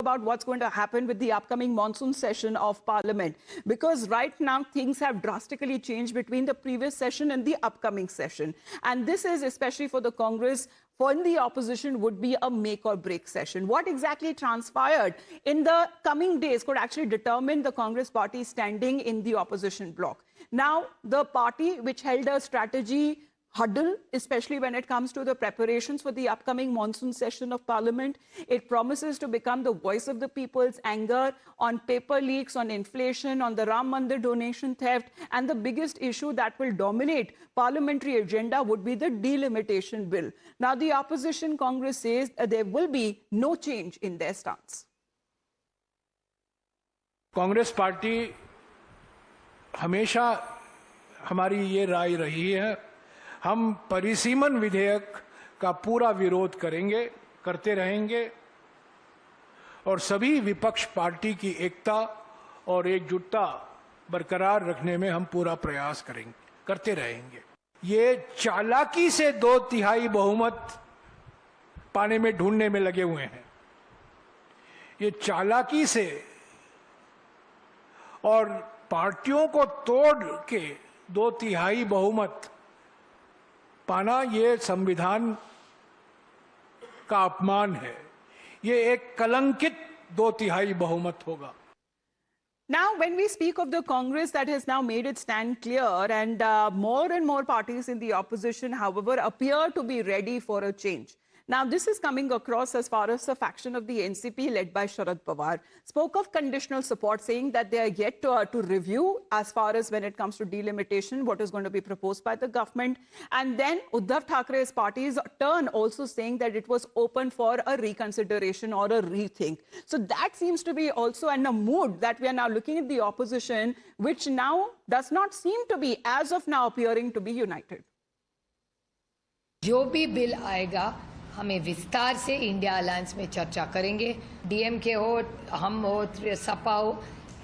about what's going to happen with the upcoming monsoon session of Parliament. Because right now, things have drastically changed between the previous session and the upcoming session. And this is especially for the Congress, for the opposition, would be a make or break session. What exactly transpired in the coming days could actually determine the Congress party standing in the opposition bloc. Now, the party which held a strategy huddle, especially when it comes to the preparations for the upcoming monsoon session of Parliament. It promises to become the voice of the people's anger on paper leaks, on inflation, on the Ram Mandir donation theft, and the biggest issue that will dominate parliamentary agenda would be the delimitation bill. Now, the opposition Congress says there will be no change in their stance. Congress party हमेशा हमारी ये राय रही है, हम परिसीमन विधेयक का पूरा विरोध करेंगे, करते रहेंगे और सभी विपक्ष पार्टी की एकता और एकजुटता बरकरार रखने में हम पूरा प्रयास करेंगे, करते रहेंगे। ये चालाकी से 2/3 बहुमत पाने में ढूंढने में लगे हुए हैं। ये चालाकी से और पार्टियों को तोड़ के 2/3 बहुमत पाना, ये संविधान का अपमान है। ये एक कलंकित 2/3 बहुमत होगा। Now, when we speak of the Congress that has now made its stand clear, and more parties in the opposition, however, appear to be ready for a change. Now, this is coming across as far as the faction of the NCP led by Sharad Pawar spoke of conditional support, saying that they are yet to review as far as when it comes to delimitation, what is going to be proposed by the government. And then Uddhav Thackeray's party's turn also saying that it was open for a reconsideration or a rethink. So that seems to be also in a mood that we are now looking at the opposition, which now does not seem to be, as of now, appearing to be united. जो भी bill आएगा हमें विस्तार से India alliance में चर्चा करेंगे। DMK हो, हम हो, सपा हो,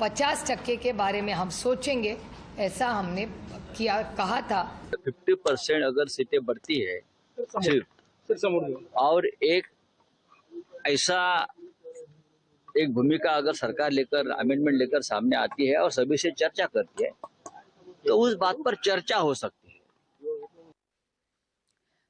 50% के बारे में हम सोचेंगे, ऐसा हमने कहा था। 50% अगर सीटें बढ़ती है सिर्फ, और एक ऐसा एक भूमिका अगर सरकार लेकर अमेंडमेंट लेकर सामने आती है और सभी से चर्चा करती है, तो उस बात पर चर्चा हो सकती है।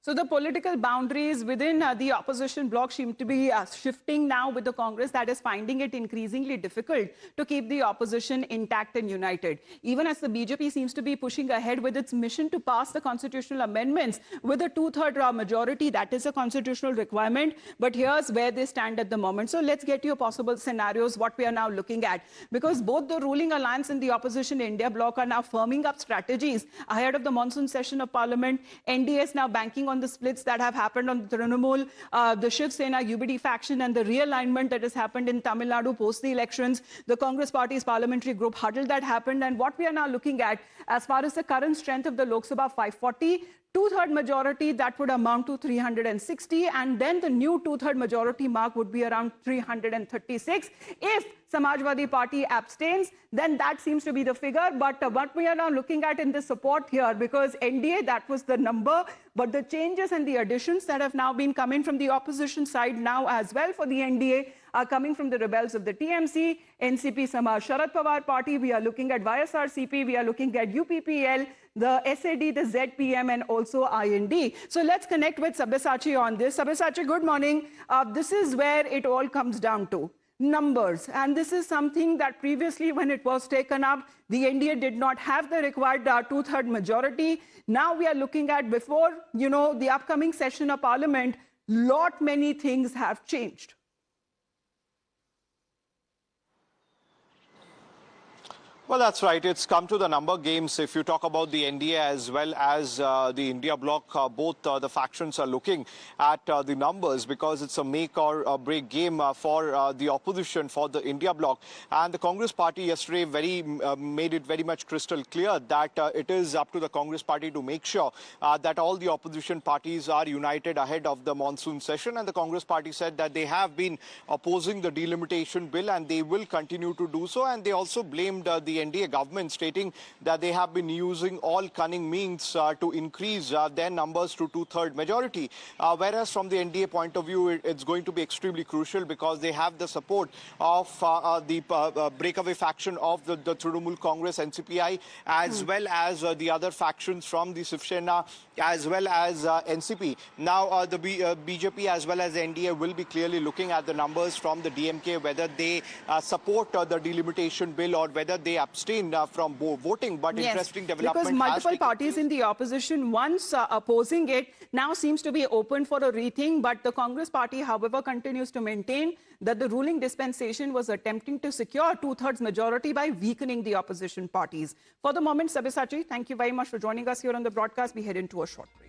So the political boundaries within the opposition bloc seem to be shifting now with the Congress that is finding it increasingly difficult to keep the opposition intact and united. Even as the BJP seems to be pushing ahead with its mission to pass the constitutional amendments with a 2/3 majority, that is a constitutional requirement. But here's where they stand at the moment. So let's get your possible scenarios, what we are now looking at. Because both the ruling alliance and the opposition India bloc are now firming up strategies ahead of the monsoon session of Parliament. NDA is now banking on the splits that have happened on the Trinamool, the Shiv Sena UBD faction, and the realignment that has happened in Tamil Nadu post the elections, the Congress party's parliamentary group huddle that happened, and what we are now looking at as far as the current strength of the Lok Sabha 540, 2/3 majority, that would amount to 360, and then the new 2/3 majority mark would be around 336. If Samajwadi Party abstains, then that seems to be the figure. But what we are now looking at in the support here, because NDA, that was the number, but the changes and the additions that have now been coming from the opposition side now as well for the NDA are coming from the rebels of the TMC, NCP Samaj Sharad Pawar Party. We are looking at YSRCP, we are looking at UPPL, the SAD, the ZPM, and also IND. So let's connect with Sabyasachi on this. Sabyasachi, good morning. This is where it all comes down to. Numbers, and this is something that previously when it was taken up, the NDA did not have the required 2/3 majority. Now we are looking at, before the upcoming session of Parliament, many things have changed. Well, that's right. It's come to the number games. If you talk about the NDA as well as the India bloc, both the factions are looking at the numbers, because it's a make or break game for the opposition, for the India bloc. And the Congress party yesterday made it very much crystal clear that it is up to the Congress party to make sure that all the opposition parties are united ahead of the monsoon session. And the Congress party said that they have been opposing the delimitation bill and they will continue to do so. And they also blamed the NDA government, stating that they have been using all cunning means to increase their numbers to two-thirds majority. Whereas from the NDA point of view, it's going to be extremely crucial because they have the support of the breakaway faction of the Trinamool Congress, NCPI, as well as the other factions from the Shiv Sena, as well as NCP. Now, the BJP as well as the NDA will be clearly looking at the numbers from the DMK, whether they support the delimitation bill or whether they abstain from voting. But interesting development. Because multiple parties in the opposition, once opposing it, now seems to be open for a rethink. But the Congress party, however, continues to maintain that the ruling dispensation was attempting to secure two-thirds majority by weakening the opposition parties. For the moment, Sabyasachi, thank you very much for joining us here on the broadcast. We head into a short break.